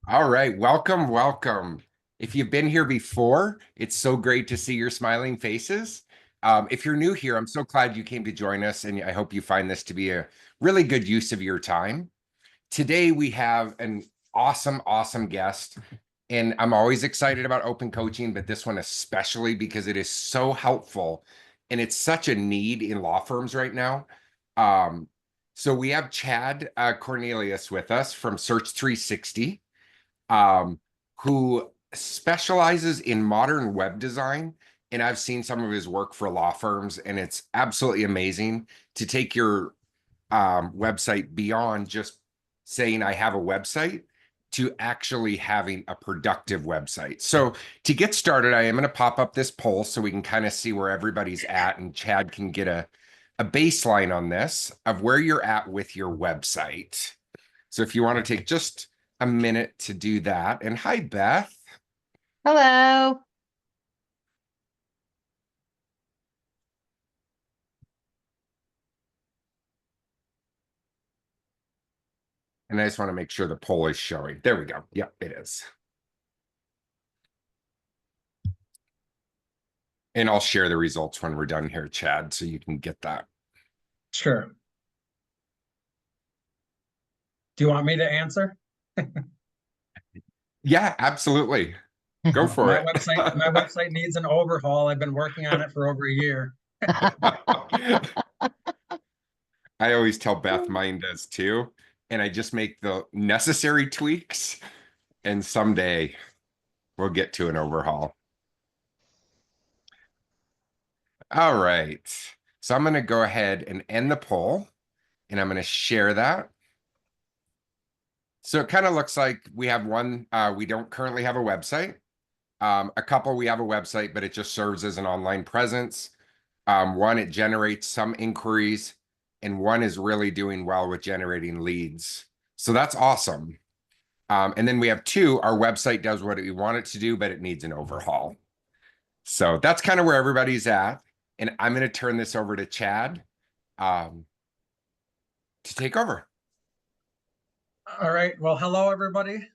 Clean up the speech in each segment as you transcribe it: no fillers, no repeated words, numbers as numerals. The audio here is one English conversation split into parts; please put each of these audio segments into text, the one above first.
All right, welcome, welcome. If you've been here before, it's so great to see your smiling faces. If you're new here, I'm so glad you came to join us, and I hope you find this to be a really good use of your time. Today, we have an awesome guest, and I'm always excited about open coaching, but this one especially because it is so helpful, and it's such a need in law firms right now. So we have Chad Cornelius with us from Search360, um, who specializes in modern web design. And I've seen some of his work for law firms, and it's absolutely amazing to take your website beyond just saying, I have a website, to actually having a productive website. So to get started, I am going to pop up this poll so we can kind of see where everybody's at, and Chad can get a baseline on this of where you're at with your website. So if you want to take just a minute to do that. And hi, Beth. Hello. And I just want to make sure the poll is showing. There we go. Yep, it is. And I'll share the results when we're done here, Chad, so you can get that. Sure. Do you want me to answer? Yeah, absolutely. Go for My it. website needs an overhaul. I've been working on it for over a year. I always tell Beth mine does too. And I just make the necessary tweaks. And someday we'll get to an overhaul. All right. So I'm going to go ahead and end the poll, and I'm going to share that. So it kind of looks like we have one, we don't currently have a website. A couple, we have a website, but it just serves as an online presence. One, it generates some inquiries, and one is really doing well with generating leads. So that's awesome. And then we have two, our website does what we want it to do, but it needs an overhaul. So that's kind of where everybody's at. And I'm going to turn this over to Chad to take over. All right. Well, hello, everybody.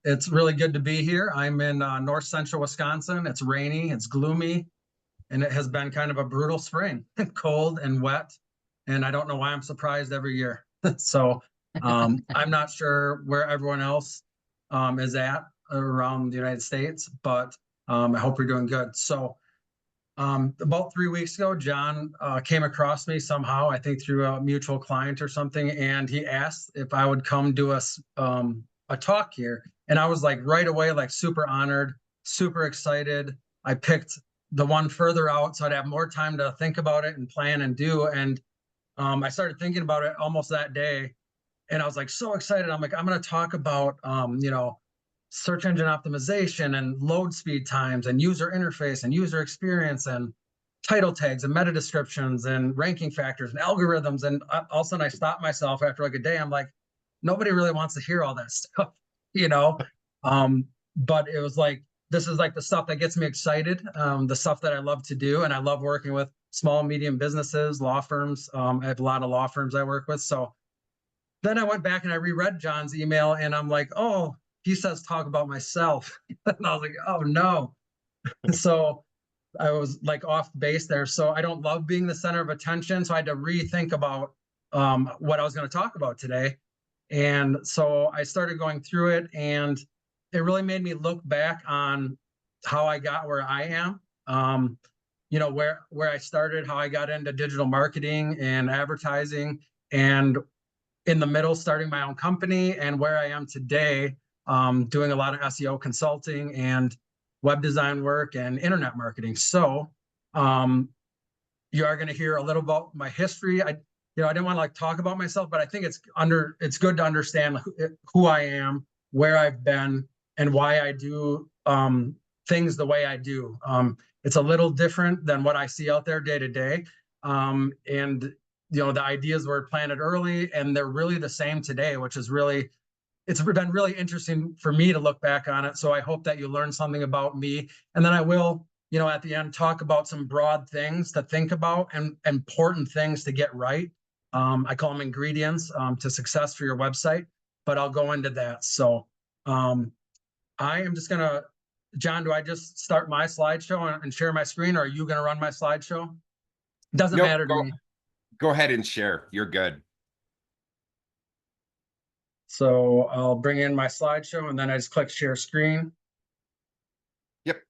It's really good to be here. I'm in north central Wisconsin. It's rainy, it's gloomy, and it has been kind of a brutal spring, cold and wet. And I don't know why I'm surprised every year. So I'm not sure where everyone else is at around the United States, but I hope you're doing good. So about 3 weeks ago, John came across me somehow, I think through a mutual client or something, and he asked if I would come do a talk here. And I was like right away, like super honored, super excited. I picked the one further out so I'd have more time to think about it and plan and do. And I started thinking about it almost that day. And I was like so excited. I'm like, I'm going to talk about, search engine optimization and load speed times and user interface and user experience and title tags and meta descriptions and ranking factors and algorithms. And all of a sudden I stopped myself after like a day. I'm like, nobody really wants to hear all that stuff, you know? But it was like, this is like the stuff that gets me excited, the stuff that I love to do. And I love working with small, medium businesses, law firms. I have a lot of law firms I work with. So then I went back and I reread John's email and I'm like, oh, he says talk about myself. And I was like, oh no. So I was like off base there. So I don't love being the center of attention. So I had to rethink about what I was going to talk about today. And so I started going through it, and it really made me look back on how I got where I am. Where I started, how I got into digital marketing and advertising, and in the middle, starting my own company, and where I am today, doing a lot of SEO consulting and web design work and internet marketing. So you are going to hear a little about my history. I didn't want to like talk about myself, but I think it's good to understand who I am, where I've been, and why I do things the way I do. It's a little different than what I see out there day to day. And the ideas were planted early, and they're really the same today, which is really, it's been really interesting for me to look back on it. So I hope that you learn something about me. And then I will, at the end, talk about some broad things to think about and important things to get right. I call them ingredients to success for your website, but I'll go into that. So I am just gonna, John, do I just start my slideshow and share my screen, or are you gonna run my slideshow? Doesn't Nope, matter to me. go ahead and share. You're good. So I'll bring in my slideshow and then I just click share screen. Yep.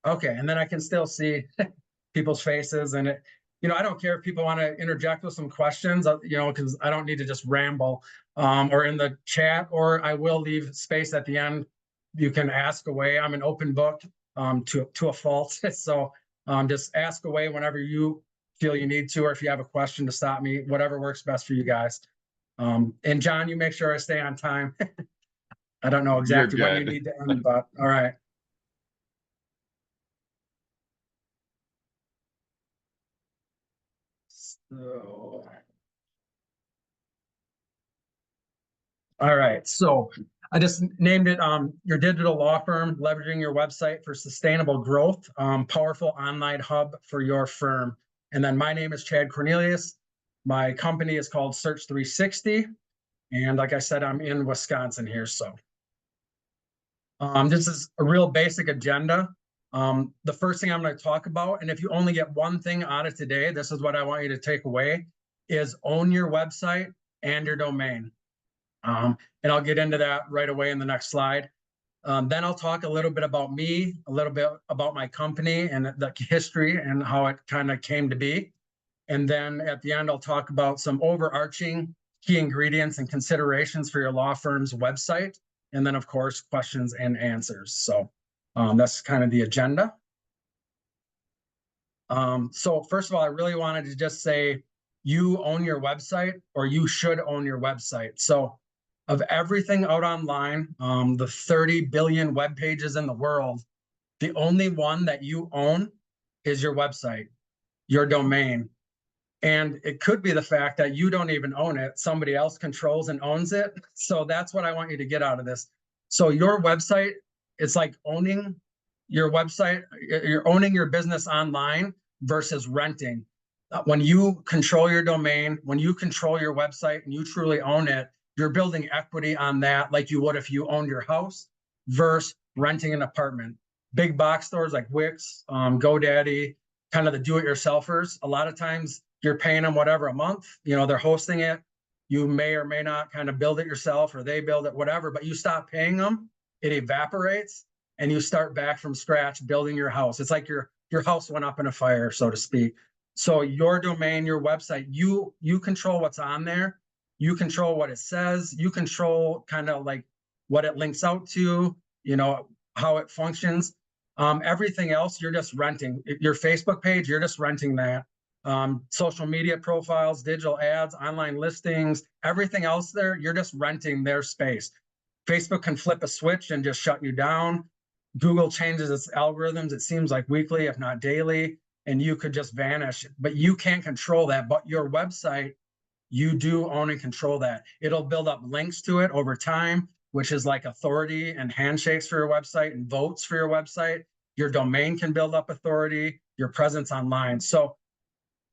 Okay, and then I can still see people's faces, and I don't care if people want to interject with some questions, because I don't need to just ramble, or in the chat, or I will leave space at the end. You can ask away. I'm an open book, to a fault. So just ask away whenever you feel you need to, or if you have a question to stop me, whatever works best for you guys. And John, you make sure I stay on time. I don't know exactly when you need to end, but all right. So, all right, so I just named it your digital law firm, leveraging your website for sustainable growth, powerful online hub for your firm. And then my name is Chad Cornelius. My company is called Search360. And like I said, I'm in Wisconsin here. So this is a real basic agenda. The first thing I'm going to talk about, and if you only get one thing out of today, this is what I want you to take away, is own your website and your domain. And I'll get into that right away in the next slide. Then I'll talk a little bit about me, a little bit about my company and the history and how it kind of came to be. And then at the end, I'll talk about some overarching key ingredients and considerations for your law firm's website. And then, of course, questions and answers. So that's kind of the agenda. So first of all, I really wanted to just say you own your website, or you should own your website. So of everything out online, the 30 billion web pages in the world, the only one that you own is your website, your domain. And it could be the fact that you don't even own it. Somebody else controls and owns it. So that's what I want you to get out of this. So your website, it's like owning your website. You're owning your business online versus renting. When you control your domain, when you control your website and you truly own it, you're building equity on that like you would if you owned your house versus renting an apartment. Big box stores like Wix, GoDaddy, kind of the do-it-yourselfers, a lot of times you're paying them whatever a month, they're hosting it. You may or may not kind of build it yourself, or they build it, whatever, but you stop paying them, it evaporates, and you start back from scratch building your house. It's like your house went up in a fire, so to speak. So your domain, your website, you control what's on there. You control what it says. You control kind of like what it links out to, how it functions. Everything else, you're just renting. Your Facebook page, you're just renting that. Social media profiles, digital ads, online listings, everything else there, you're just renting their space. Facebook can flip a switch and just shut you down. Google changes its algorithms, it seems like weekly, if not daily, and you could just vanish. But you can't control that. But your website, you do own and control that. It'll build up links to it over time, which is like authority and handshakes for your website and votes for your website. Your domain can build up authority, your presence online. So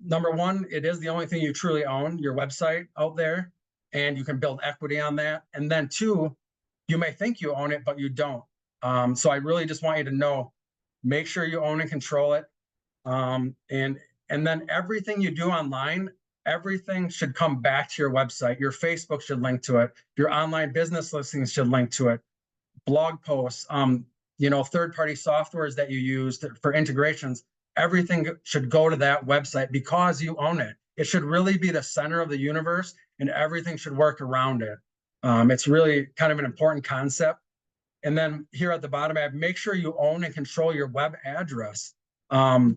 number one, it is the only thing you truly own, your website out there, and you can build equity on that. And then two, you may think you own it, but you don't. So I really just want you to know, make sure you own and control it. And then everything you do online, everything should come back to your website. Your Facebook should link to it. Your online business listings should link to it. Blog posts, third-party softwares that you use for integrations, everything should go to that website because you own it. It should really be the center of the universe, and everything should work around it. It's really kind of an important concept. And then here at the bottom, I have make sure you own and control your web address. It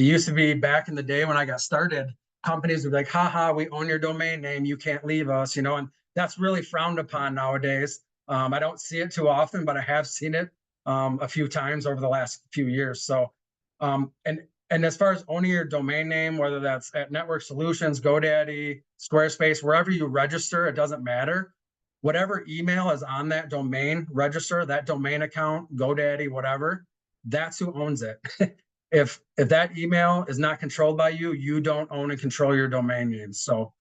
used to be back in the day when I got started, companies would be like, haha, we own your domain name, you can't leave us, and that's really frowned upon nowadays. I don't see it too often, but I have seen it a few times over the last few years. So, and as far as owning your domain name, whether that's at Network Solutions, GoDaddy, Squarespace, wherever you register, it doesn't matter. Whatever email is on that domain register, that domain account, GoDaddy, whatever, that's who owns it. If that email is not controlled by you, you don't own and control your domain name. So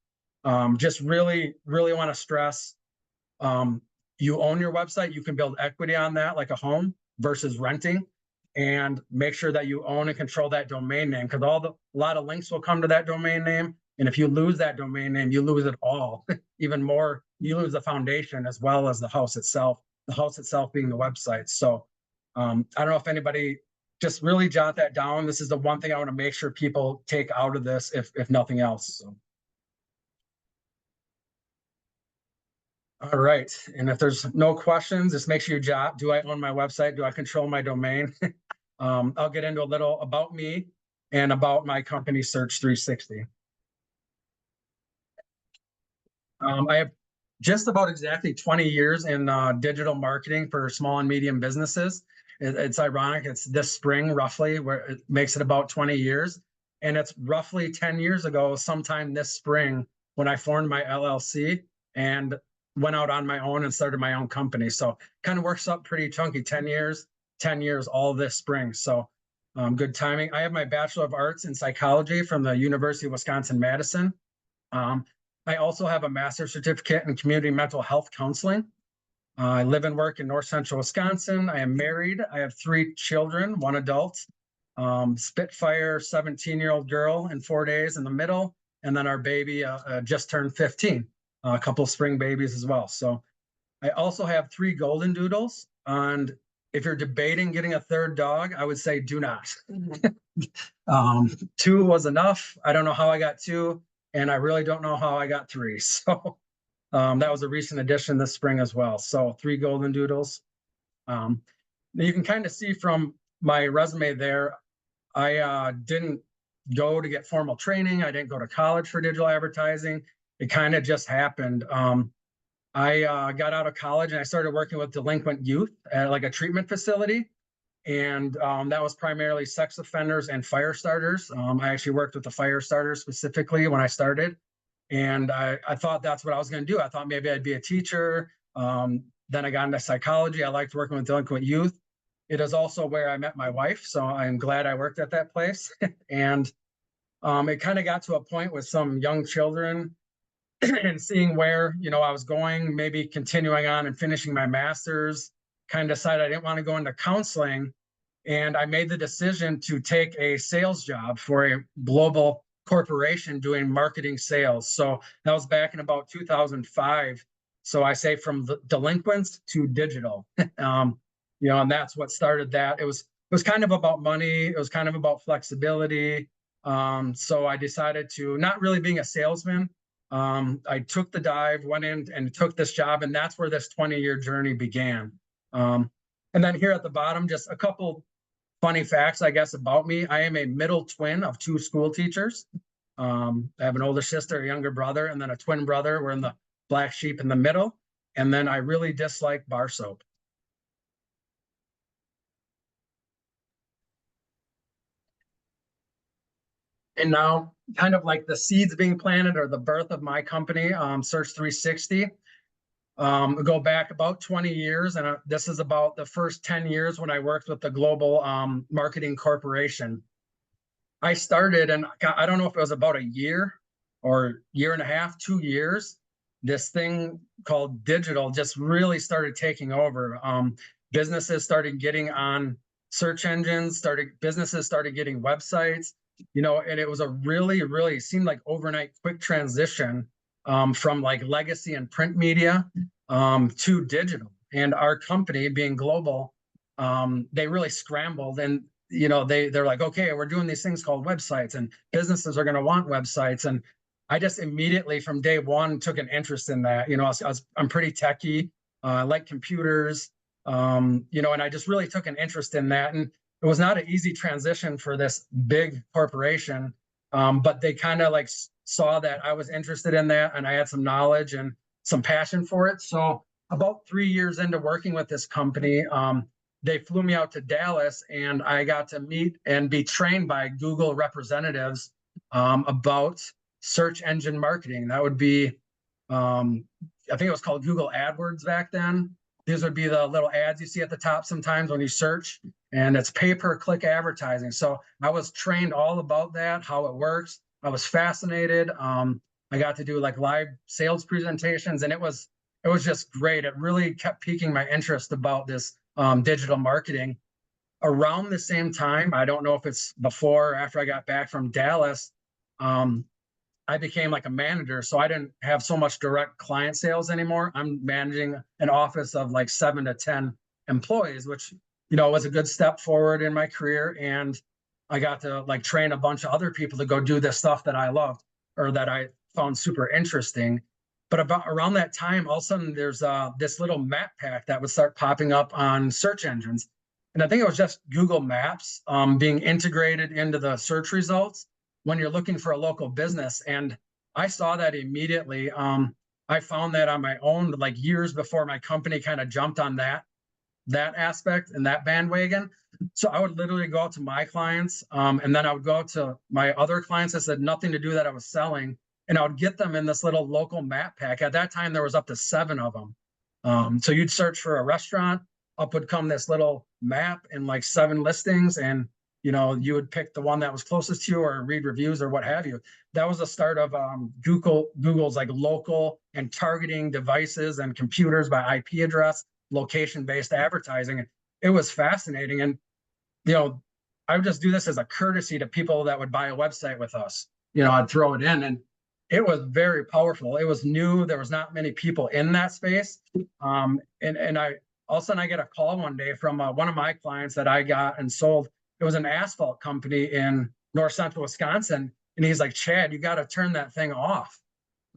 Just really, really want to stress, you own your website, you can build equity on that like a home versus renting, and make sure that you own and control that domain name, because a lot of links will come to that domain name. And if you lose that domain name, you lose it all. Even more, you lose the foundation as well as the house itself being the website. So I don't know if anybody, just really jot that down. This is the one thing I want to make sure people take out of this, if nothing else. So. All right. And if there's no questions, just make sure you jot, do I own my website? Do I control my domain? I'll get into a little about me and about my company, Search360. I have just about exactly 20 years in digital marketing for small and medium businesses. It's ironic. It's this spring, roughly, where it makes it about 20 years. And it's roughly 10 years ago, sometime this spring, when I formed my LLC and went out on my own and started my own company. So kind of works up pretty chunky, 10 years all this spring. So good timing. I have my Bachelor of Arts in Psychology from the University of Wisconsin-Madison. I also have a master's certificate in community mental health counseling. I live and work in North Central Wisconsin. I am married. I have 3 children, 1 adult, Spitfire 17-year-old girl in 4 days in the middle, and then our baby just turned 15, a couple of spring babies as well. So I also have 3 golden doodles. And if you're debating getting a 3rd dog, I would say do not. 2 was enough. I don't know how I got 2. And I really don't know how I got 3. So that was a recent addition this spring as well. So 3 golden doodles. You can kind of see from my resume there, I didn't go to get formal training. I didn't go to college for digital advertising. It kind of just happened. I got out of college and I started working with delinquent youth at like a treatment facility. And that was primarily sex offenders and fire starters. I actually worked with the fire starters specifically when I started. And I thought that's what I was going to do. I thought maybe I'd be a teacher. Then I got into psychology. I liked working with delinquent youth. It is also where I met my wife. So I'm glad I worked at that place. And it kind of got to a point with some young children and seeing where, I was going, maybe continuing on and finishing my master's. Kind of decided I didn't want to go into counseling. And I made the decision to take a sales job for a global corporation doing marketing sales. So that was back in about 2005. So I say from the delinquents to digital, and that's what started that. It was kind of about money. It was kind of about flexibility. So I decided to, not really being a salesman, I took the dive, went in and took this job. And that's where this 20-year journey began. And then here at the bottom, just a couple funny facts, I guess, about me. I am a middle twin of 2 school teachers. I have an older sister, a younger brother, and then a twin brother. We're in the black sheep in the middle. And then I really dislike bar soap. And now, kind of like the seeds being planted or the birth of my company, Search360. Go back about 20 years, and this is about the first 10 years when I worked with the global marketing corporation. I started, and I don't know if it was about a year or year and a half, 2 years, this thing called digital just really started taking over. Businesses started getting on search engines, businesses started getting websites, and it was a really, really seemed like overnight quick transition from like legacy and print media to digital. And our company being global, they really scrambled, and they're like, okay, we're doing these things called websites, and businesses are going to want websites. And I just immediately from day one took an interest in that. I'm pretty techie. I like computers, and I just really took an interest in that. And it was not an easy transition for this big corporation, but they kind of like saw that I was interested in that, and I had some knowledge and some passion for it. So about 3 years into working with this company, they flew me out to Dallas, and I got to meet and be trained by Google representatives about search engine marketing. That would be, I think it was called Google AdWords back then. These would be the little ads you see at the top sometimes when you search, and it's pay-per-click advertising. So I was trained all about that, how it works. I was fascinated. I got to do like live sales presentations, and it was just great. It really kept piquing my interest about this digital marketing. Around the same time, I don't know if it's before or after I got back from Dallas, I became like a manager. So I didn't have so much direct client sales anymore. I'm managing an office of like 7 to 10 employees, which, was a good step forward in my career. And I got to like train a bunch of other people to go do the stuff that I loved or that I found super interesting. But about around that time, all of a sudden there's this little map pack that would start popping up on search engines. And I think it was just Google Maps being integrated into the search results when you're looking for a local business. And I saw that immediately. I found that on my own, like years before my company kind of jumped on that aspect and that bandwagon. So I would literally go out to my clients, and then I would go out to my other clients that had nothing to do that I was selling, and I would get them in this little local map pack. At that time, there was up to 7 of them. So you'd search for a restaurant, up would come this little map and like 7 listings, and you would pick the one that was closest to you or read reviews or what have you. That was the start of Google's like local and targeting devices and computers by IP address, location-based advertising. It was fascinating. And, I would just do this as a courtesy to people that would buy a website with us. I'd throw it in, and it was very powerful. It was new. There was not many people in that space. And I all of a sudden I get a call one day from one of my clients that I got and sold. It was an asphalt company in north central Wisconsin. And he's like, Chad, you got to turn that thing off.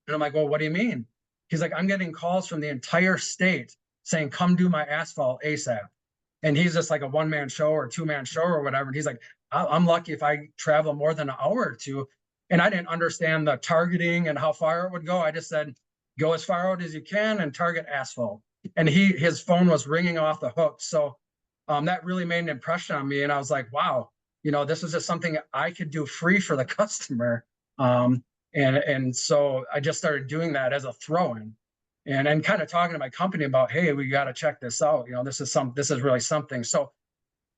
And I'm like, well, what do you mean? He's like, I'm getting calls from the entire state saying, come do my asphalt ASAP. And he's just like a 1-man show or 2-man show or whatever. And he's like, I'm lucky if I travel more than an hour or two. And I didn't understand the targeting and how far it would go. I just said, go as far out as you can and target asphalt. And his phone was ringing off the hook. So that really made an impression on me. And I was like, wow, this is just something I could do free for the customer. And so I just started doing that as a throw-in, and kind of talking to my company about, hey, we got to check this out. This is really something. So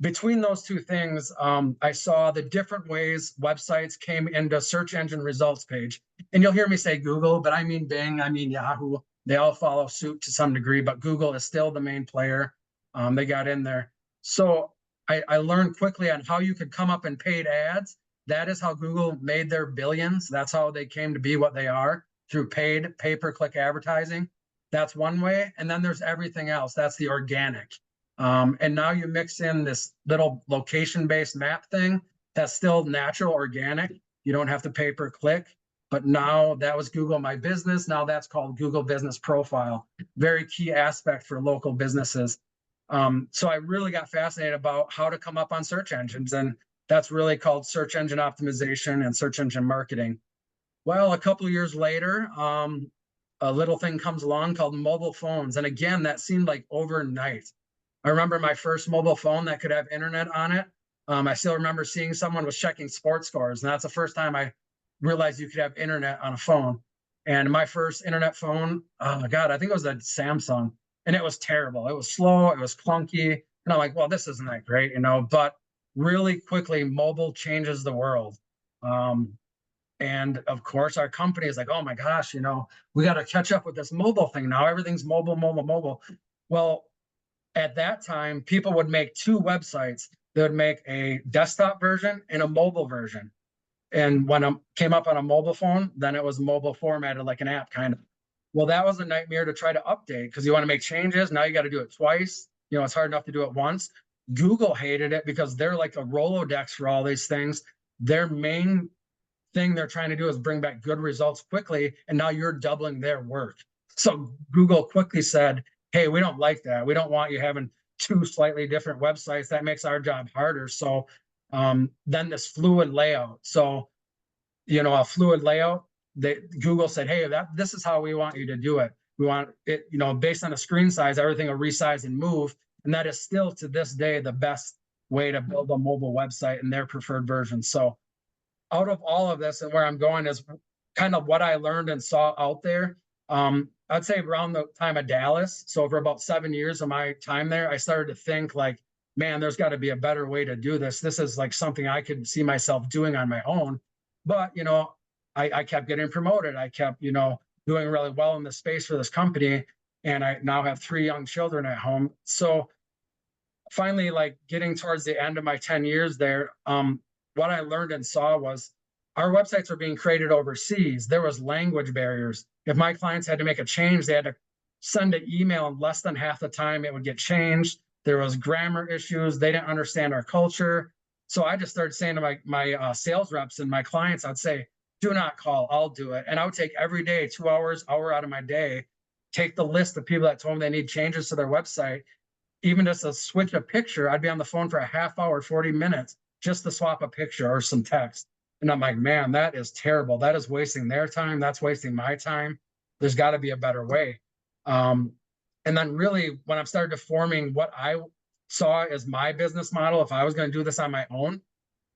between those two things, I saw the different ways websites came into search engine results page. And you'll hear me say Google, but I mean Bing, I mean Yahoo. They all follow suit to some degree, but Google is still the main player. They got in there. So I learned quickly on how you could come up in paid ads. That is how Google made their billions. That's how they came to be what they are, through paid pay-per-click advertising. That's one way. And then there's everything else. That's the organic. And now you mix in this little location-based map thing. That's still natural, organic. You don't have to pay per click. But now that was Google My Business. Now that's called Google Business Profile. Very key aspect for local businesses. So I really got fascinated about how to come up on search engines. And that's really called search engine optimization and search engine marketing. Well, a couple of years later, a little thing comes along called mobile phones. And again, that seemed like overnight. I remember my first mobile phone that could have internet on it. I still remember seeing someone was checking sports scores. And that's the first time I realized you could have internet on a phone. And my first internet phone, oh my God, I think it was a Samsung. And it was terrible. It was slow. It was clunky. And I'm like, well, this isn't that great, but really quickly, mobile changes the world. And of course, our company is like, oh my gosh, we got to catch up with this mobile thing now. Everything's mobile, mobile, mobile. Well, at that time, people would make 2 websites. They would make a desktop version and a mobile version. And when it came up on a mobile phone, then it was mobile formatted like an app kind of. Well, that was a nightmare to try to update because you want to make changes. Now you got to do it twice. It's hard enough to do it once. Google hated it because they're like a Rolodex for all these things. Their main thing they're trying to do is bring back good results quickly. And now you're doubling their work. So Google quickly said, hey, we don't like that. We don't want you having 2 slightly different websites. That makes our job harder. So then this fluid layout. So, a fluid layout, Google said, hey, this is how we want you to do it. We want it, based on the screen size, everything will resize and move. And that is still to this day the best way to build a mobile website in their preferred version. So out of all of this, and where I'm going is kind of what I learned and saw out there. I'd say around the time of Dallas. So for about 7 years of my time there, I started to think like, man, there's got to be a better way to do this. This is like something I could see myself doing on my own. But, I kept getting promoted. I kept, doing really well in the space for this company. And I now have 3 young children at home. So finally, like getting towards the end of my 10 years there, what I learned and saw was our websites were being created overseas. There was language barriers. If my clients had to make a change, they had to send an email, and less than half the time it would get changed. There was grammar issues. They didn't understand our culture. So I just started saying to my sales reps and my clients, I'd say, do not call, I'll do it. And I would take every day, 2 hours, hour out of my day, take the list of people that told me they need changes to their website, even just to switch a picture. I'd be on the phone for a half hour, 40 minutes, just to swap a picture or some text. And I'm like, man, that is terrible. That is wasting their time. That's wasting my time. There's got to be a better way. And then really, when I started forming what I saw as my business model, if I was going to do this on my own,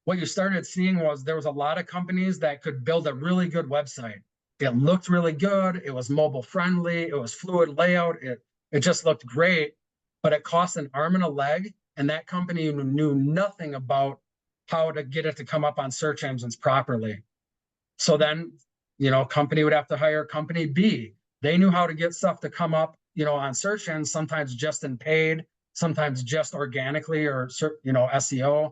what you started seeing was there was a lot of companies that could build a really good website. It looked really good. It was mobile friendly. It was fluid layout. It just looked great, but it cost an arm and a leg. And that company knew nothing about how to get it to come up on search engines properly. So then, company would have to hire company B. They knew how to get stuff to come up, on search engines, sometimes just in paid, sometimes just organically or, SEO.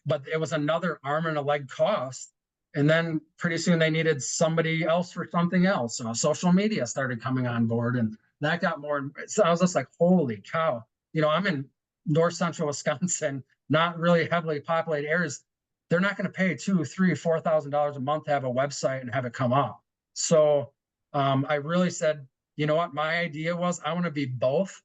But it was another arm and a leg cost. And then pretty soon they needed somebody else for something else. Social media started coming on board, and that got more. So I was just like, holy cow. I'm in north central Wisconsin, not really heavily populated areas. They're not going to pay $2,000, $3,000, $4,000 a month to have a website and have it come up. So I really said, you know what? My idea was I want to be both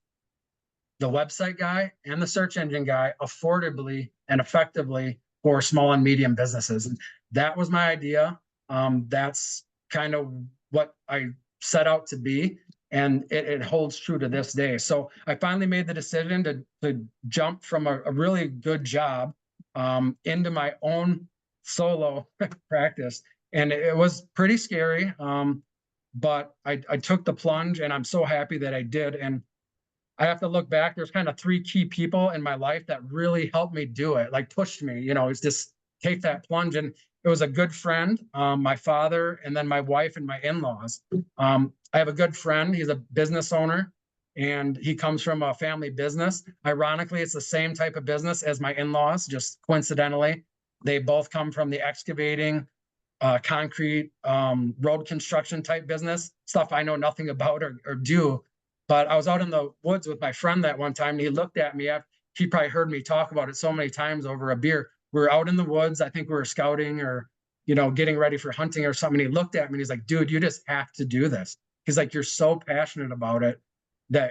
the website guy and the search engine guy affordably and effectively for small and medium businesses. And that was my idea. That's kind of what I set out to be. And it holds true to this day. So I finally made the decision to jump from a really good job into my own solo practice. And it was pretty scary, but I took the plunge, and I'm so happy that I did. And I have to look back. There's kind of 3 key people in my life that really helped me do it, like pushed me, it's just take that plunge. And it was a good friend, my father, and then my wife and my in-laws. I have a good friend. He's a business owner, and he comes from a family business. Ironically, it's the same type of business as my in-laws, just coincidentally. They both come from the excavating, concrete, road construction type business, stuff I know nothing about or do. But I was out in the woods with my friend that one time, and he looked at me. He probably heard me talk about it so many times over a beer. We were out in the woods. I think we were scouting or, getting ready for hunting or something. He looked at me and he's like, dude, you just have to do this. He's like, you're so passionate about it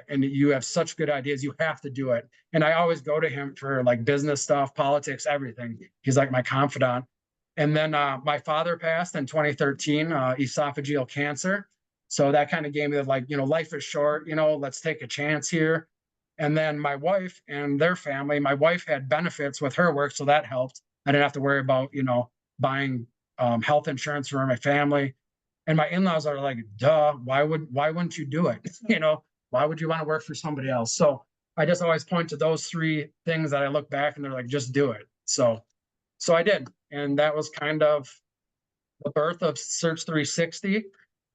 and you have such good ideas. You have to do it. And I always go to him for like business stuff, politics, everything. He's like my confidant. And then my father passed in 2013, esophageal cancer. So that kind of gave me life is short, let's take a chance here. And then my wife and their family, my wife had benefits with her work, so that helped. I didn't have to worry about, buying health insurance for my family. And my in-laws are like, duh, why wouldn't you do it? Why would you want to work for somebody else? So I just always point to those 3 things that I look back and they're like, just do it. So I did. And that was kind of the birth of Search360.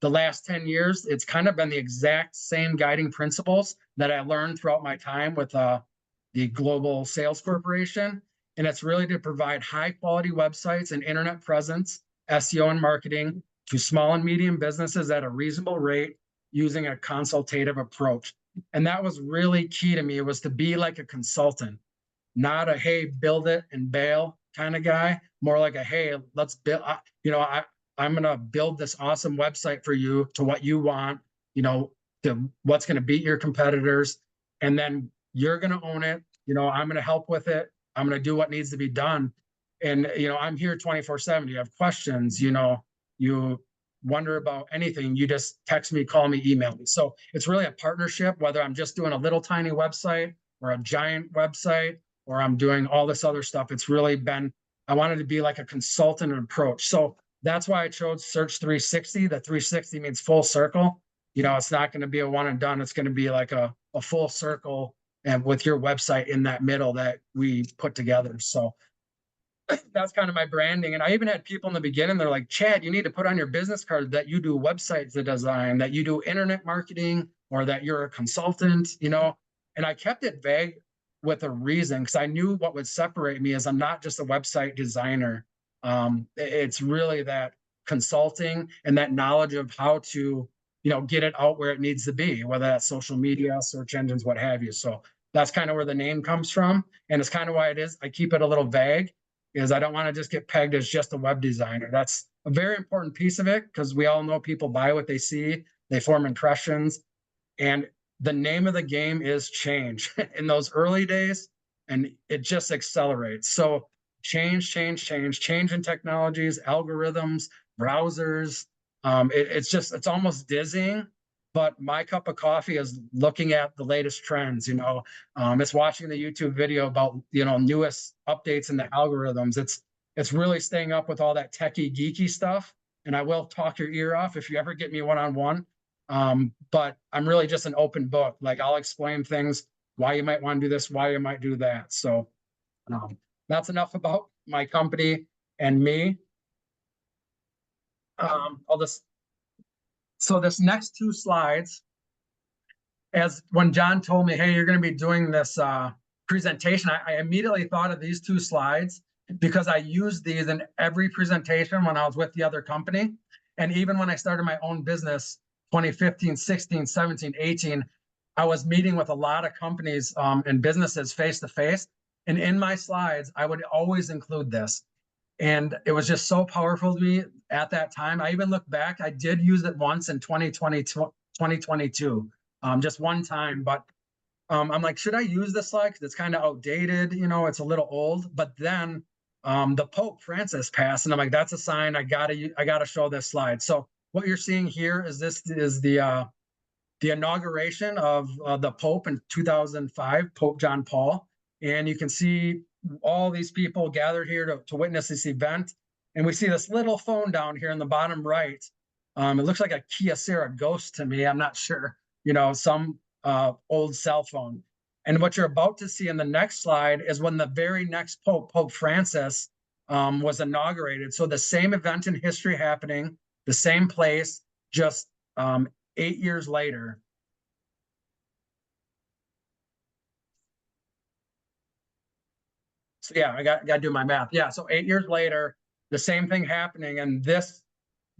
The last 10 years, it's kind of been the exact same guiding principles that I learned throughout my time with the Global Sales Corporation. And it's really to provide high quality websites and internet presence, SEO and marketing to small and medium businesses at a reasonable rate using a consultative approach. And that was really key to me. It was to be like a consultant, not a, hey, build it and bail kind of guy, more like a, hey, let's build, I'm going to build this awesome website for you to what you want, to what's going to beat your competitors. And then you're going to own it. I'm going to help with it. I'm going to do what needs to be done. And, I'm here 24/7. You have questions, you wonder about anything, you just text me, call me, email me. So it's really a partnership, whether I'm just doing a little tiny website or a giant website, or I'm doing all this other stuff. It's really been, I wanted to be like a consultant approach. So that's why I chose Search360. The 360 means full circle. It's not going to be a one and done. It's going to be like a full circle, and with your website in that middle that we put together. So that's kind of my branding. And I even had people in the beginning, they're like, Chad, you need to put on your business card that you do websites design, that you do internet marketing, or that you're a consultant, And I kept it vague with a reason, because I knew what would separate me is I'm not just a website designer. It's really that consulting and that knowledge of how to, get it out where it needs to be, whether that's social media, search engines, what have you. So that's kind of where the name comes from. And it's kind of why it is. I keep it a little vague, because I don't want to just get pegged as just a web designer. That's a very important piece of it, because we all know people buy what they see, they form impressions. And the name of the game is change in those early days, and it just accelerates. So change in technologies, algorithms, browsers. It's almost dizzying. But my cup of coffee is looking at the latest trends. It's watching the YouTube video about newest updates in the algorithms. It's really staying up with all that techie geeky stuff. And I will talk your ear off if you ever get me one-on-one. But I'm really just an open book. Like, I'll explain things, why you might want to do this, why you might do that. So that's enough about my company and me. So this next two slides, as when John told me, hey, you're going to be doing this presentation, I immediately thought of these two slides, because I used these in every presentation when I was with the other company. And even when I started my own business, 2015, 16, 17, 18, I was meeting with a lot of companies and businesses face to face. And in my slides, I would always include this. And it was just so powerful to me at that time. I even look back, I did use it once in 2022, just one time. But I'm like, should I use this slide? Because it's kind of outdated, it's a little old. But then the Pope Francis passed, and I'm like, that's a sign. I gotta show this slide. So what you're seeing here is the inauguration of the Pope in 2005, Pope John Paul, and you can see all these people gathered here to witness this event. And we see this little phone down here in the bottom right. It looks like a Kyocera Ghost to me. I'm not sure, some old cell phone. And what you're about to see in the next slide is when the very next Pope, Pope Francis, was inaugurated. So the same event in history happening, the same place, just 8 years later. So yeah, I got to do my math. Yeah, so 8 years later, the same thing happening, and this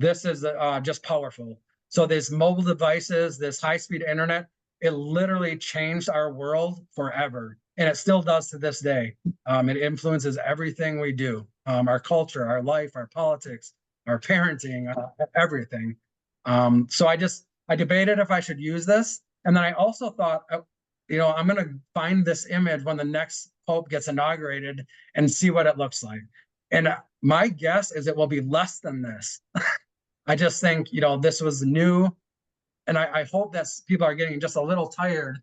is just powerful. So these mobile devices, this high-speed internet, it literally changed our world forever, and it still does to this day. It influences everything we do, our culture, our life, our politics, our parenting, everything. So I debated if I should use this, and then I also thought, I'm going to find this image when the next Pope gets inaugurated and see what it looks like. And my guess is it will be less than this. I just think, this was new. And I hope that people are getting just a little tired,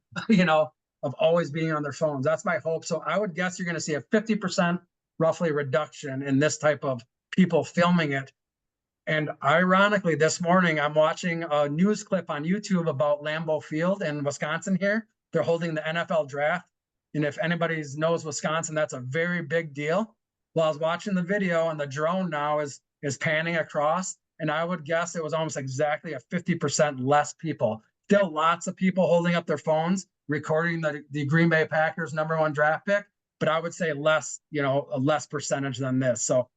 of always being on their phones. That's my hope. So I would guess you're going to see a 50% roughly reduction in this type of people filming it. And ironically, this morning, I'm watching a news clip on YouTube about Lambeau Field in Wisconsin here. They're holding the NFL draft. And if anybody knows Wisconsin, that's a very big deal. Well, I was watching the video, and the drone now is panning across. And I would guess it was almost exactly a 50% less people. Still lots of people holding up their phones, recording the Green Bay Packers #1 draft pick. But I would say less, a less percentage than this. So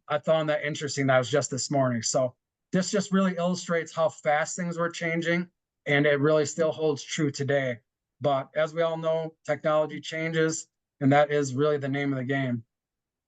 I found that interesting. That was just this morning. So this just really illustrates how fast things were changing, and it really still holds true today. But as we all know, technology changes, and that is really the name of the game.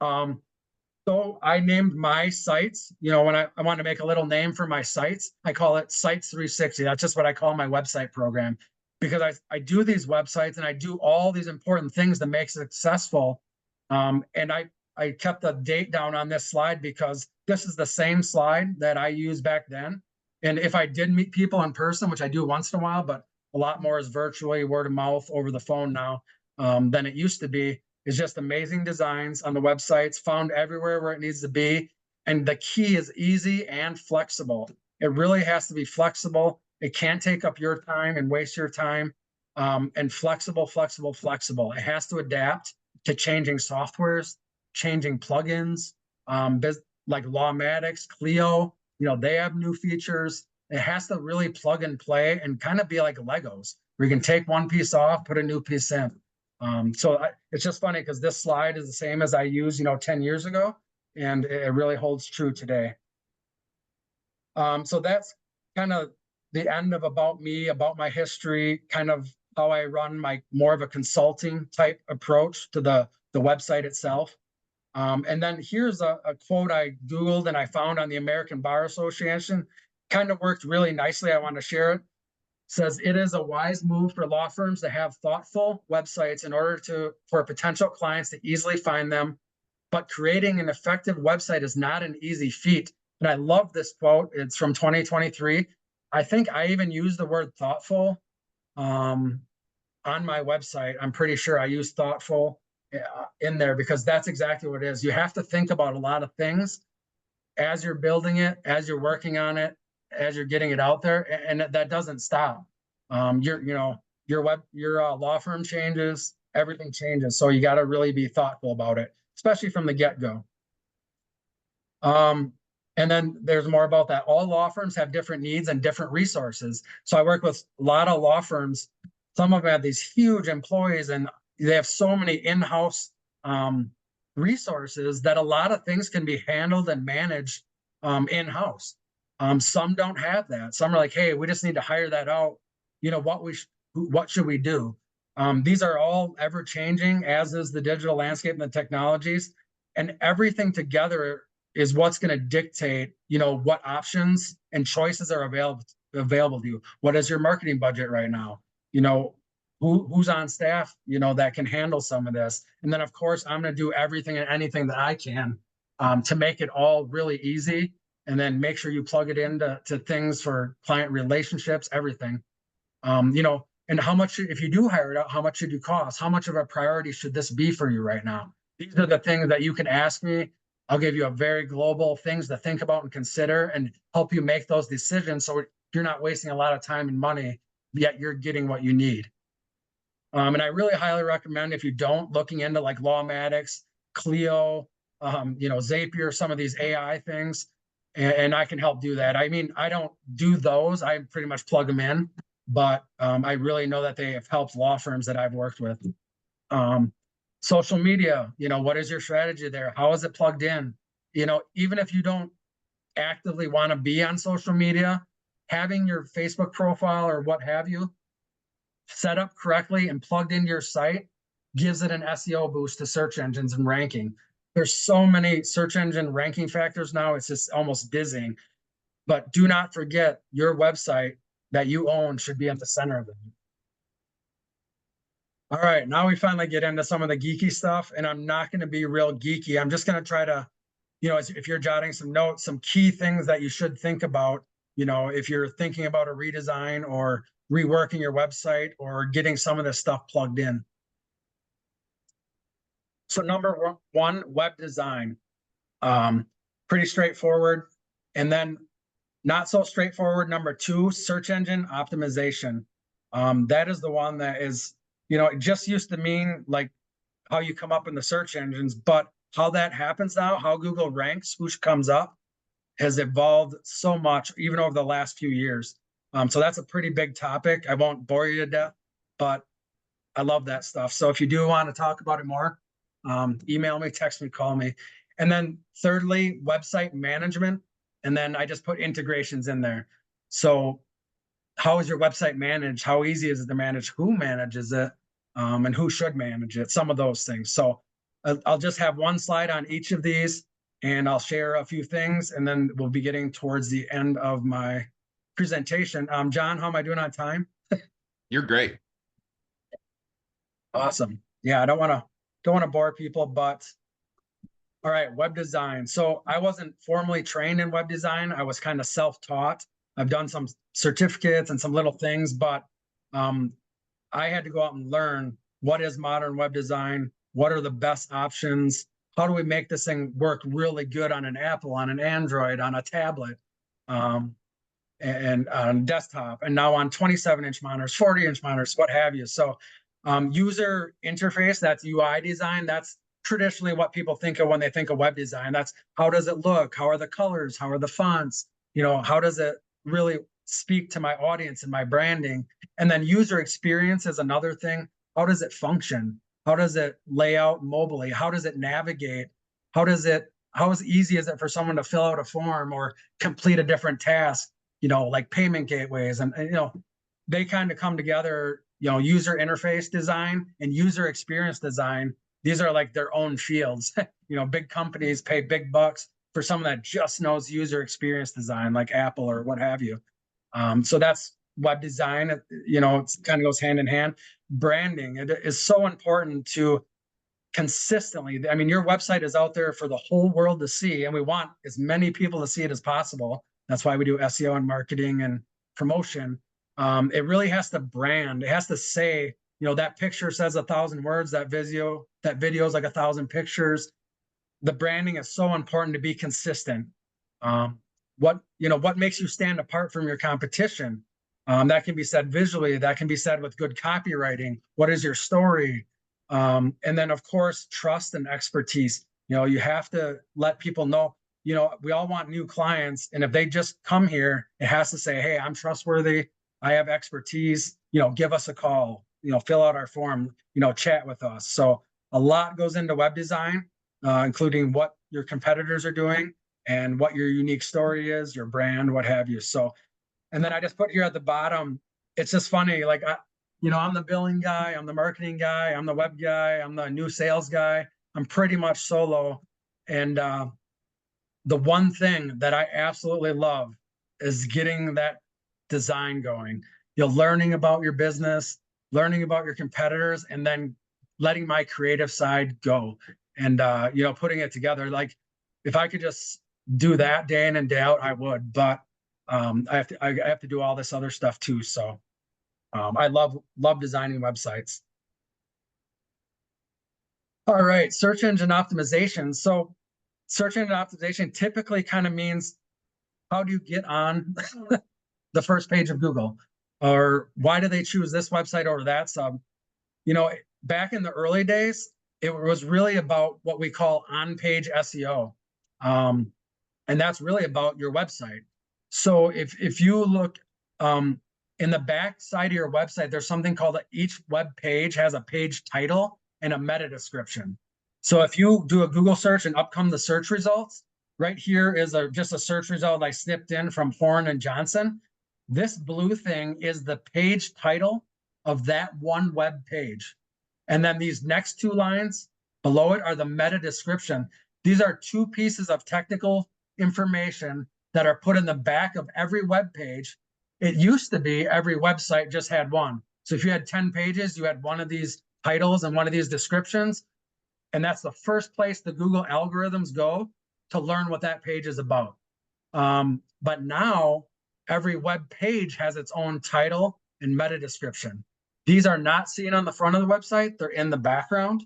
So I named my sites, when I want to make a little name for my sites, I call it Sites 360. That's just what I call my website program, because I do these websites and I do all these important things to make it successful. And I kept the date down on this slide because this is the same slide that I used back then. And if I did meet people in person, which I do once in a while, but a lot more is virtually, word of mouth, over the phone now, than it used to be, is just amazing designs on the websites, found everywhere where it needs to be. And the key is easy and flexible. It really has to be flexible. It can't take up your time and waste your time. And flexible. It has to adapt to changing softwares. changing plugins, like Lawmatics, Clio, they have new features. It has to really plug and play and kind of be like Legos, where you can take one piece off, put a new piece in. It's just funny because this slide is the same as I used, 10 years ago, and it really holds true today. So that's kind of the end of about me, about my history, kind of how I run my more of a consulting type approach to the website itself. And then here's a quote I Googled and I found on the American Bar Association. Kind of worked really nicely. I want to share it. It says, it is a wise move for law firms to have thoughtful websites in order for potential clients to easily find them. But creating an effective website is not an easy feat. And I love this quote. It's from 2023. I think I even used the word thoughtful on my website. I'm pretty sure I used thoughtful in there because that's exactly what it is. You have to think about a lot of things as you're building it, as you're working on it, as you're getting it out there, and that doesn't stop. Your law firm changes, everything changes. So you got to really be thoughtful about it, especially from the get-go. And then there's more about that. All law firms have different needs and different resources. So I work with a lot of law firms. Some of them have these huge employees and they have so many in-house resources that a lot of things can be handled and managed in-house. Some don't have that. Some are like, hey, we just need to hire that out. What should we do? These are all ever changing, as is the digital landscape and the technologies, and everything together is what's going to dictate, what options and choices are available to you. What is your marketing budget right now? Who's on staff, that can handle some of this. And then of course, I'm going to do everything and anything that I can to make it all really easy. And then make sure you plug it into things for client relationships, everything. And how much, if you do hire it out, how much should you cost? How much of a priority should this be for you right now? These are the things that you can ask me. I'll give you a very global things to think about and consider and help you make those decisions so you're not wasting a lot of time and money, yet you're getting what you need. And I really highly recommend, if you don't, looking into like Lawmatics, Clio, Zapier, some of these AI things, and I can help do that. I mean, I don't do those. I pretty much plug them in, but I really know that they have helped law firms that I've worked with. Social media, what is your strategy there? How is it plugged in? Even if you don't actively want to be on social media, having your Facebook profile or what have you set up correctly and plugged into your site gives it an SEO boost to search engines and ranking. There's so many search engine ranking factors now, it's just almost dizzying. But do not forget, your website that you own should be at the center of it. All right, now we finally get into some of the geeky stuff, and I'm not going to be real geeky. I'm just going to try to, if you're jotting some notes, some key things that you should think about, if you're thinking about a redesign or reworking your website or getting some of this stuff plugged in. So number one, web design. Pretty straightforward. And then not so straightforward, number two, search engine optimization. That is the one that is, it just used to mean like how you come up in the search engines, but how that happens now, how Google ranks, who comes up, has evolved so much, even over the last few years. So that's a pretty big topic. I won't bore you to death, but I love that stuff. So if you do want to talk about it more, email me, text me, call me. And then thirdly, website management. And then I just put integrations in there. So how is your website managed? How easy is it to manage? Who manages it? And who should manage it? Some of those things. So I'll just have one slide on each of these, and I'll share a few things, and then we'll be getting towards the end of my presentation. John, how am I doing on time? You're great. Awesome. Yeah, I don't want to bore people, but all right, web design. So I wasn't formally trained in web design. I was kind of self-taught. I've done some certificates and some little things, but I had to go out and learn what is modern web design, what are the best options, how do we make this thing work really good on an Apple, on an Android, on a tablet, and on desktop, and now on 27-inch monitors, 40-inch monitors, what have you. So user interface, that's UI design, that's traditionally what people think of when they think of web design. That's how does it look? How are the colors? How are the fonts? How does it really speak to my audience and my branding? And then user experience is another thing. How does it function? How does it lay out mobily? How does it navigate? How easy is it for someone to fill out a form or complete a different task? Like payment gateways, and they kind of come together. User interface design and user experience design. These are like their own fields. Big companies pay big bucks for someone that just knows user experience design, like Apple or what have you. So that's web design. It kind of goes hand in hand. Branding, it is so important to consistently. I mean, your website is out there for the whole world to see, and we want as many people to see it as possible. That's why we do SEO and marketing and promotion. It really has to brand. It has to say, that picture says 1,000 words. That video is like 1,000 pictures. The branding is so important to be consistent. What makes you stand apart from your competition? That can be said visually. That can be said with good copywriting. What is your story? And then, of course, trust and expertise. You have to let people know. We all want new clients, and if they just come here, it has to say, "Hey, I'm trustworthy. I have expertise. Give us a call. Fill out our form. Chat with us." So a lot goes into web design, including what your competitors are doing and what your unique story is, your brand, what have you. So, and then I just put here at the bottom. It's just funny, like I'm the billing guy, I'm the marketing guy, I'm the web guy, I'm the new sales guy. I'm pretty much solo. And the one thing that I absolutely love is getting that design going. Learning about your business, learning about your competitors, and then letting my creative side go and, putting it together. Like if I could just do that day in and day out, I would, but I have to do all this other stuff too. So I love designing websites. All right, search engine optimization. So search engine optimization typically kind of means, how do you get on the first page of Google? Or why do they choose this website over that sub? Back in the early days, it was really about what we call on-page SEO. And that's really about your website. So if you look in the back side of your website, there's something called each web page has a page title and a meta description. So if you do a Google search and up come the search results, right here is just a search result I snipped in from Horn and Johnson. This blue thing is the page title of that one web page. And then these next two lines below it are the meta description. These are two pieces of technical information that are put in the back of every web page. It used to be every website just had one. So if you had 10 pages, you had one of these titles and one of these descriptions. And that's the first place the Google algorithms go to learn what that page is about. But now every web page has its own title and meta description. These are not seen on the front of the website. They're in the background.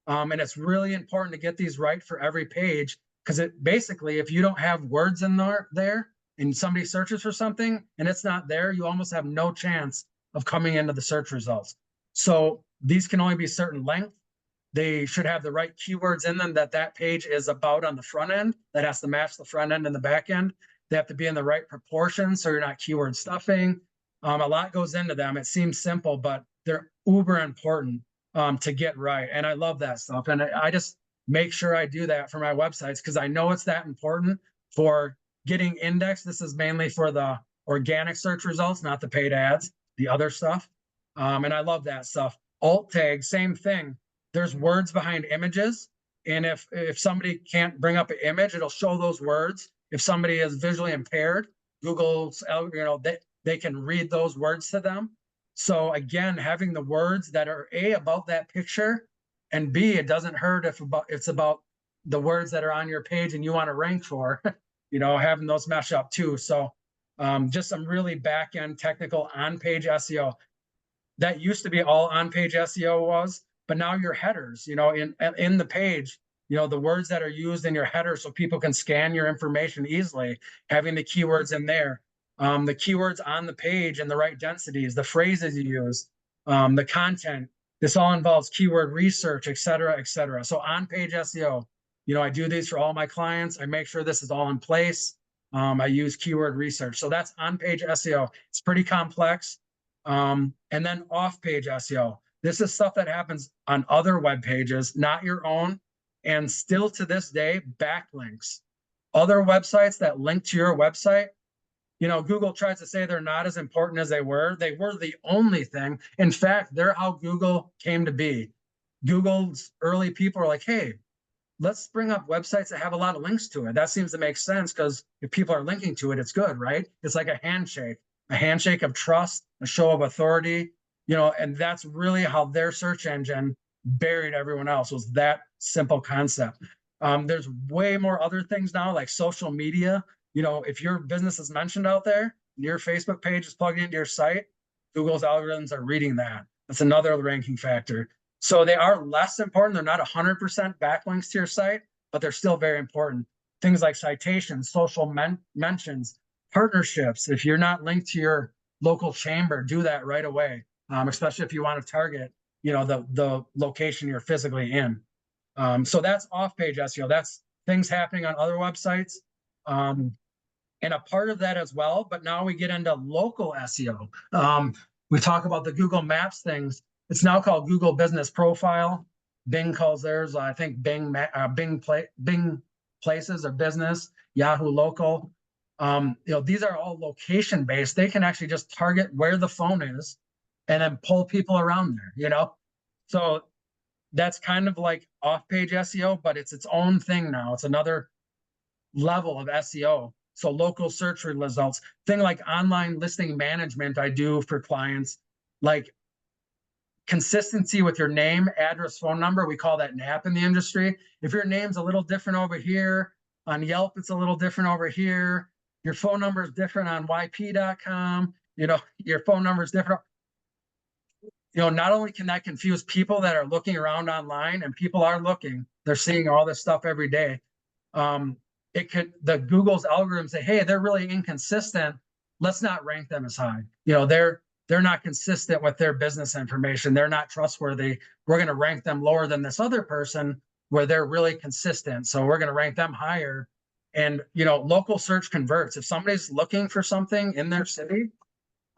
And it's really important to get these right for every page, because it basically, if you don't have words in there and somebody searches for something and it's not there, you almost have no chance of coming into the search results. So these can only be certain length. They should have the right keywords in them that page is about on the front end. That has to match the front end and the back end. They have to be in the right proportion so you're not keyword stuffing. A lot goes into them. It seems simple, but they're uber important to get right. And I love that stuff. And I just make sure I do that for my websites because I know it's that important for getting indexed. This is mainly for the organic search results, not the paid ads, the other stuff. And I love that stuff. Alt tag, same thing. There's words behind images. And if somebody can't bring up an image, it'll show those words. If somebody is visually impaired, Google's, they can read those words to them. So again, having the words that are A, about that picture, and B, it doesn't hurt if it's about the words that are on your page and you want to rank for, having those mesh up too. So just some really back-end technical on-page SEO. That used to be all on-page SEO was, but now your headers, in the page, the words that are used in your header so people can scan your information easily, having the keywords in there, the keywords on the page and the right densities, the phrases you use, the content, This all involves keyword research, et cetera, et cetera. So on-page SEO, I do these for all my clients. I make sure this is all in place. I use keyword research. So that's on-page SEO. It's pretty complex. And then off-page SEO. This is stuff that happens on other web pages, not your own. And still to this day, backlinks. Other websites that link to your website, Google tries to say they're not as important as they were. They were the only thing. In fact, they're how Google came to be. Google's early people are like, hey, let's bring up websites that have a lot of links to it. That seems to make sense because if people are linking to it, it's good, right? It's like a handshake of trust, a show of authority, and that's really how their search engine buried everyone else, was that simple concept. There's way more other things now, like social media. If your business is mentioned out there, your Facebook page is plugged into your site, Google's algorithms are reading that. That's another ranking factor. So they are less important. They're not 100% backlinks to your site, but they're still very important. Things like citations, social mentions, partnerships. If you're not linked to your local chamber, do that right away, especially if you want to target, the location you're physically in. So that's off-page SEO. That's things happening on other websites. And a part of that as well, but now we get into local SEO. We talk about the Google Maps things. It's now called Google Business Profile. Bing calls theirs, I think, Bing Places or Business, Yahoo Local. These are all location-based. They can actually just target where the phone is and then pull people around there, So that's kind of like off-page SEO, but it's its own thing now. It's another level of SEO. So local search results, thing like online listing management I do for clients, like consistency with your name, address, phone number. We call that NAP in the industry. If your name's a little different over here, on Yelp, it's a little different over here. Your phone number is different on yp.com. Your phone number is different. Not only can that confuse people that are looking around online, and people are looking, they're seeing all this stuff every day. The Google's algorithm say, hey, they're really inconsistent. Let's not rank them as high. They're not consistent with their business information. They're not trustworthy. We're going to rank them lower than this other person where they're really consistent. So we're going to rank them higher. And, local search converts. If somebody's looking for something in their city,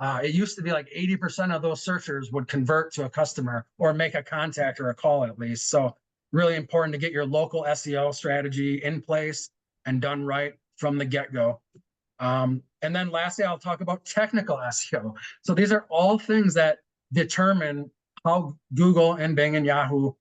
it used to be like 80% of those searchers would convert to a customer or make a contact or a call at least. So really important to get your local SEO strategy in place and done right from the get-go. And then lastly, I'll talk about technical SEO. So these are all things that determine how Google and Bing and Yahoo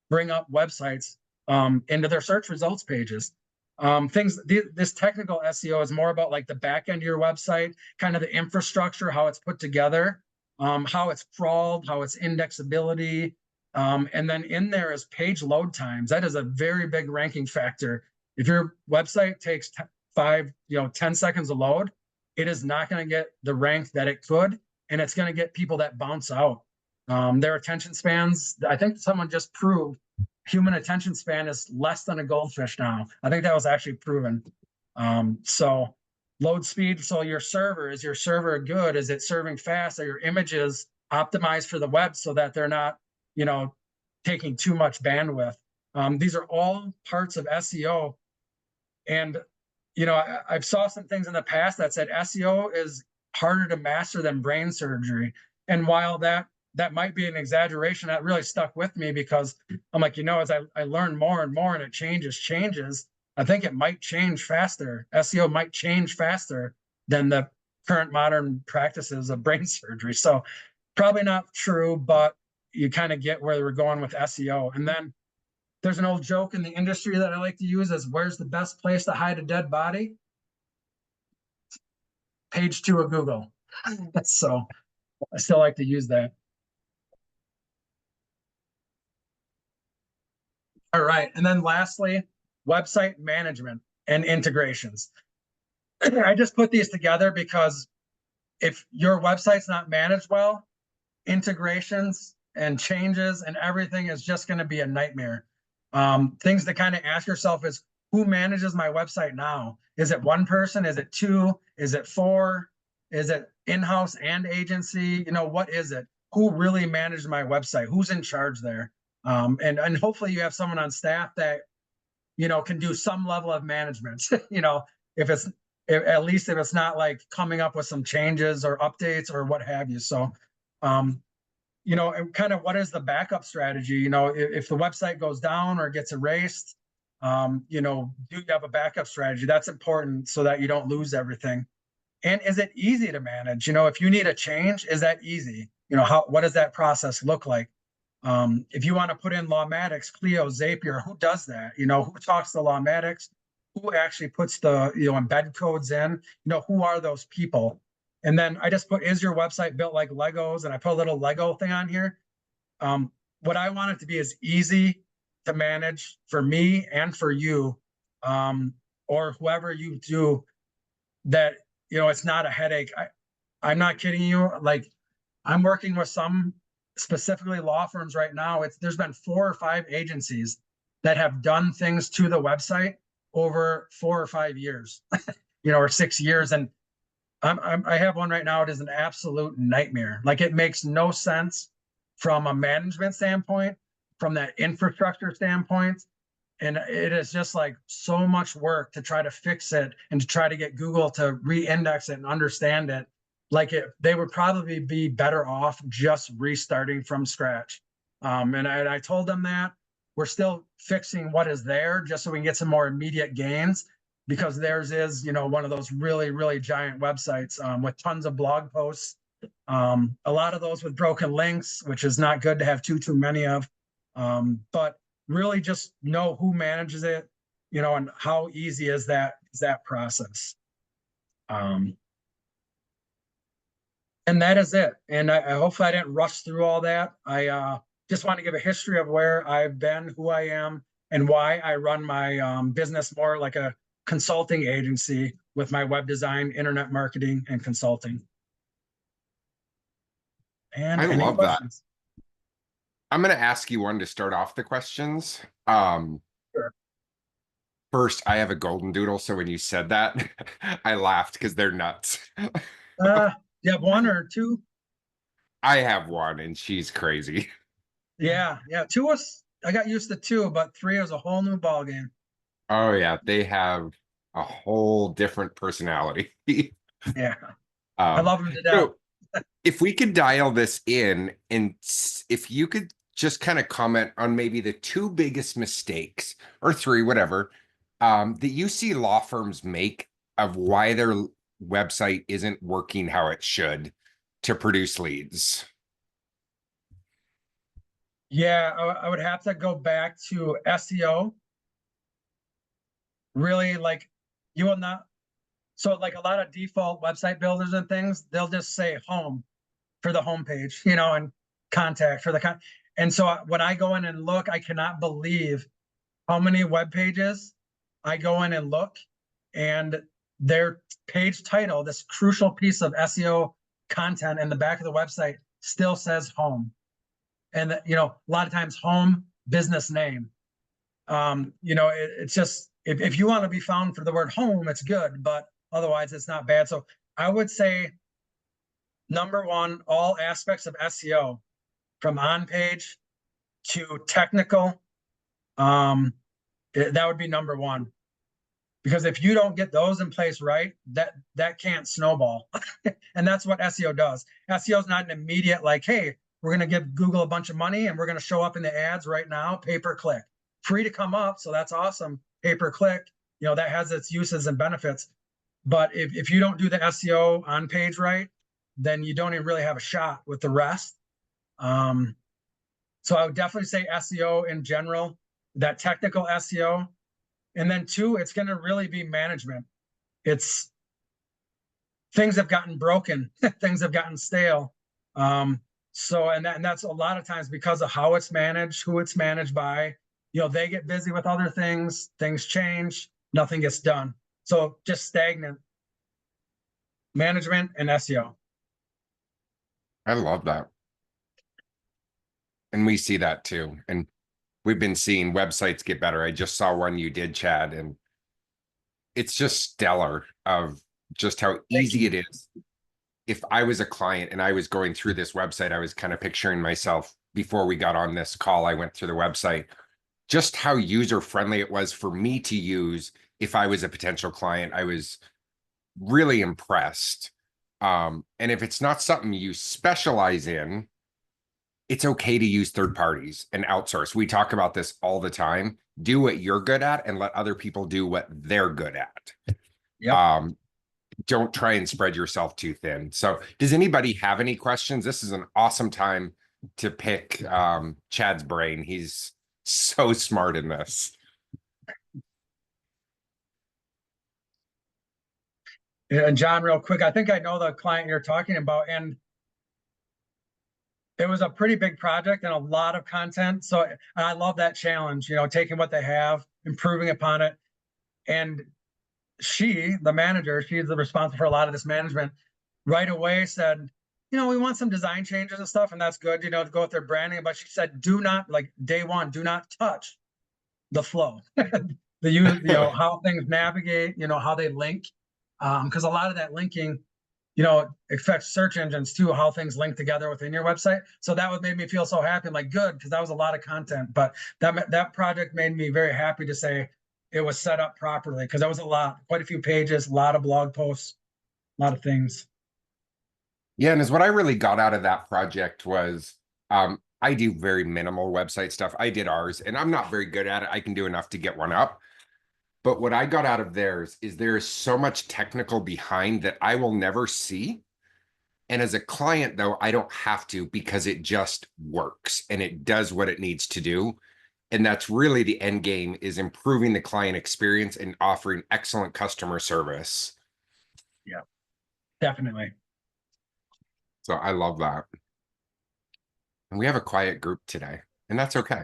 bring up websites into their search results pages. This technical SEO is more about like the back end of your website, kind of the infrastructure, how it's put together, how it's crawled, how it's indexability. And then in there is page load times. That is a very big ranking factor. If your website takes 10 seconds to load, it is not going to get the rank that it could, and it's going to get people that bounce out. Their attention spans, I think someone just proved human attention span is less than a goldfish now. I think that was actually proven. So load speed. So is your server good? Is it serving fast? Are your images optimized for the web so that they're not, taking too much bandwidth? These are all parts of SEO. And, I've saw some things in the past that said SEO is harder to master than brain surgery. And while that might be an exaggeration, that really stuck with me because I'm like, as I learn more and more and it changes, I think it might change faster. SEO might change faster than the current modern practices of brain surgery. So probably not true, but you kind of get where we're going with SEO. And then there's an old joke in the industry that I like to use is, where's the best place to hide a dead body? Page 2 of Google. So I still like to use that. All right. And then lastly, website management and integrations. I just put these together because if your website's not managed well, integrations and changes and everything is just going to be a nightmare. Things to kind of ask yourself is, who manages my website now? Is it one person? Is it two? Is it four? Is it in-house and agency? What is it? who really managed my website, who's in charge there. And hopefully you have someone on staff that, can do some level of management, if it's, at least if it's not like coming up with some changes or updates or what have you. So, and kind of what is the backup strategy? If the website goes down or gets erased, do you have a backup strategy? That's important so that you don't lose everything. And is it easy to manage? If you need a change, is that easy? What does that process look like? If you want to put in Lawmatics, Clio, Zapier, who does that? Who talks to Lawmatics? Who actually puts the, embed codes in? Who are those people? And then I just put, is your website built like Legos? And I put a little Lego thing on here. What I want it to be is easy to manage for me and for you, or whoever you do, that, it's not a headache. I'm not kidding you. Like, I'm working with some specifically law firms right now. There's been 4 or 5 agencies that have done things to the website over 4 or 5 years, or 6 years. And I have one right now. It is an absolute nightmare. Like, it makes no sense from a management standpoint, from that infrastructure standpoint. And it is just like so much work to try to fix it and to try to get Google to re-index it and understand it. Like, they would probably be better off just restarting from scratch. And I told them that we're still fixing what is there just so we can get some more immediate gains, because theirs is, one of those really, really giant websites with tons of blog posts. A lot of those with broken links, which is not good to have too many of. But really just know who manages it, and how easy is that process. And that is it. And I hopefully I didn't rush through all that. I just want to give a history of where I've been, who I am, and why I run my business more like a consulting agency with my web design, internet marketing, and consulting. And I any love questions? that. I'm going to ask you one to start off the questions. Sure. First, I have a golden doodle, so when you said that, I laughed because they're nuts. You have 1 or 2? I have one, and she's crazy. Yeah. 2 was, I got used to 2, but 3 is a whole new ball game. Oh yeah, they have a whole different personality. Yeah. I love them to death. So if we could dial this in, and if you could just kind of comment on maybe the 2 biggest mistakes, or 3, whatever, that you see law firms make of why their website isn't working how it should to produce leads. Yeah, I would have to go back to SEO. Really, like, you will not. So like a lot of default website builders and things, they'll just say home for the homepage, and contact for the And so when I go in and look, I cannot believe how many web pages I go in and look, and their page title, this crucial piece of SEO content in the back of the website, still says home. And a lot of times home, business name. It's just, if you want to be found for the word home, it's good, but otherwise it's not bad. So I would say, number 1, all aspects of SEO, from on page to technical, that would be number 1. Because if you don't get those in place right, that can't snowball. And that's what SEO does. SEO is not an immediate, like, hey, we're going to give Google a bunch of money and we're going to show up in the ads right now, pay-per-click. Free to come up, so that's awesome. Pay-per-click, that has its uses and benefits. But if you don't do the SEO on page right, then you don't even really have a shot with the rest. So I would definitely say SEO in general, that technical SEO. And then 2, it's going to really be management. It's, things have gotten broken, things have gotten stale. And that's a lot of times because of how it's managed, who it's managed by. They get busy with other things change, nothing gets done. So just stagnant management and SEO. I love that. And we see that too. And we've been seeing websites get better. I just saw one you did, Chad, and it's just stellar of just how easy it is. if I was a client and I was going through this website, I was kind of picturing myself before we got on this call. I went through the website, just how user friendly it was for me to use. If I was a potential client, I was really impressed. And if it's not something you specialize in, it's okay to use third parties and outsource. We talk about this all the time. Do what you're good at and let other people do what they're good at. Yep. Don't try and spread yourself too thin. So does anybody have any questions? This is an awesome time to pick Chad's brain. He's so smart in this. And John, real quick, I think I know the client you're talking about, and it was a pretty big project and a lot of content. So I love that challenge, taking what they have, improving upon it. And she, the manager, she's responsible for a lot of this management, right away said, we want some design changes and stuff, and that's good, to go with their branding. But she said, do not, like day one, do not touch the flow. How things navigate, how they link. Because a lot of that linking, affects search engines too, how things link together within your website. So that would make me feel so happy, like good, because that was a lot of content. But that project made me very happy to say it was set up properly, because that was quite a few pages, a lot of blog posts, a lot of things. Yeah, and as what I really got out of that project was I do very minimal website stuff. I did ours, and I'm not very good at it. I can do enough to get one up. But what I got out of theirs is there is so much technical behind that I will never see. And as a client, though, I don't have to, because it just works and it does what it needs to do. And that's really the end game, is improving the client experience and offering excellent customer service. Yeah, definitely. So I love that. And we have a quiet group today, and that's okay.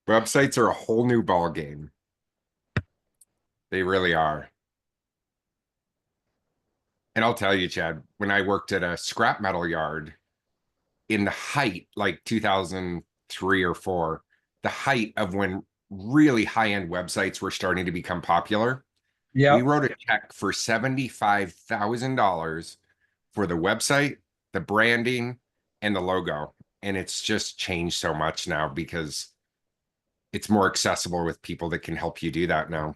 Websites are a whole new ball game. They really are. And I'll tell you, Chad, when I worked at a scrap metal yard in the height, like 2003 or 4, the height of when really high-end websites were starting to become popular, we wrote a check for $75,000 for the website, the branding, and the logo. And it's just changed so much now because it's more accessible with people that can help you do that now.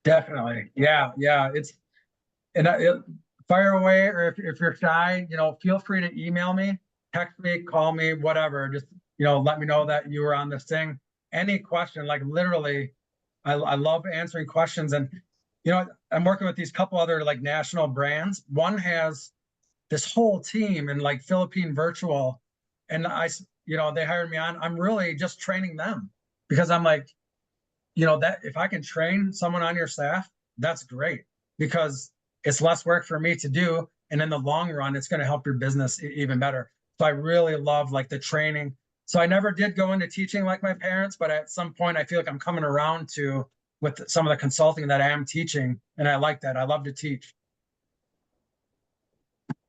Definitely. Yeah. Fire away, or if you're shy, feel free to email me, text me, call me, whatever. Just, let me know that you were on this thing. Any question, like literally, I love answering questions. And, I'm working with these couple other like national brands. One has this whole team in like Philippine virtual. And they hired me on. I'm really just training them, because I'm like, that if I can train someone on your staff, that's great, because it's less work for me to do. And in the long run, it's going to help your business even better. So I really love like the training. So I never did go into teaching like my parents, but at some point I feel like I'm coming around to with some of the consulting that I am teaching. And I like that. I love to teach.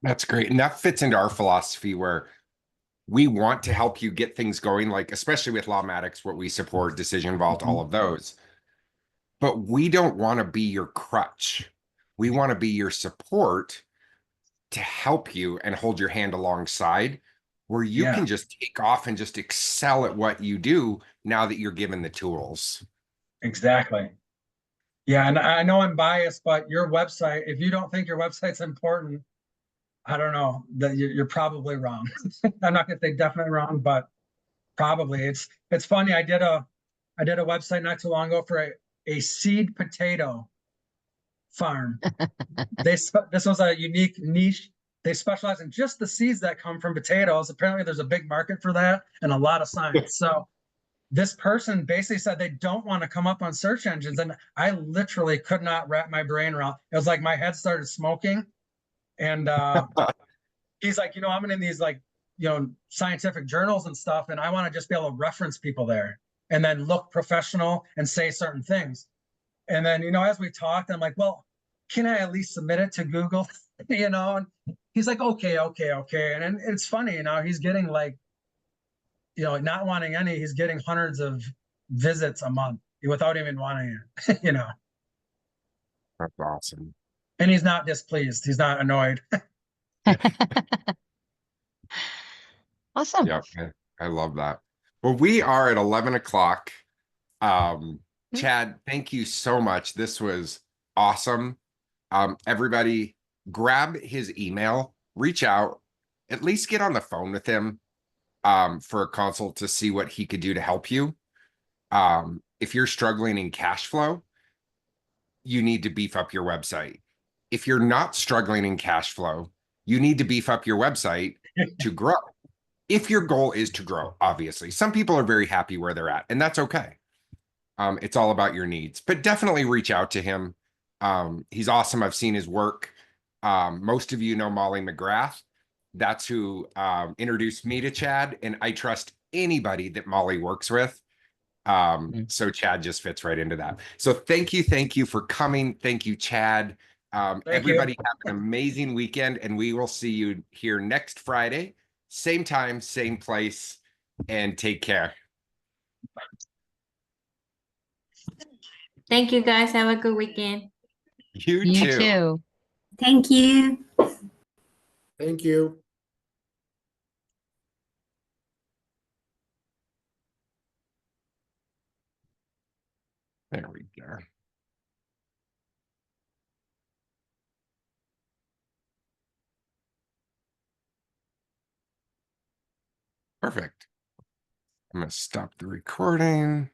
That's great. And that fits into our philosophy, where we want to help you get things going, like especially with Lawmatics, what we support, Decision Vault, all of those. But we don't want to be your crutch. We want to be your support to help you and hold your hand alongside, where you can just take off and just excel at what you do now that you're given the tools. Exactly. Yeah. And I know I'm biased, but your website, if you don't think your website's important, I don't know, that you're probably wrong. I'm not going to say definitely wrong, but probably. It's funny. I did a website not too long ago for a seed potato farm. This was a unique niche. They specialize in just the seeds that come from potatoes. Apparently there's a big market for that and a lot of science. So this person basically said they don't want to come up on search engines. And I literally could not wrap my brain around. It was like my head started smoking. And he's like, I'm in these like, scientific journals and stuff, and I want to just be able to reference people there and then look professional and say certain things. And then, as we talked, I'm like, well, can I at least submit it to Google? And he's like, okay. And it's funny, he's getting like, not wanting any, he's getting hundreds of visits a month without even wanting it, That's awesome. And he's not displeased. He's not annoyed. Awesome. Yeah, I love that. Well, we are at 11 o'clock. Chad, thank you so much. This was awesome. Everybody grab his email, reach out, at least get on the phone with him for a consult to see what he could do to help you. If you're struggling in cash flow, you need to beef up your website. If you're not struggling in cash flow, you need to beef up your website to grow. If your goal is to grow, obviously. Some people are very happy where they're at, and that's okay. It's all about your needs, but definitely reach out to him. He's awesome. I've seen his work. Most of you know Molly McGrath. That's who introduced me to Chad, and I trust anybody that Molly works with. So Chad just fits right into that. So thank you for coming. Thank you, Chad. Everybody have an amazing weekend, and we will see you here next Friday, same time, same place, and take care. Thank you guys. Have a good weekend. You You too. too. Thank you. Thank you. There we go. Perfect. I'm going to stop the recording.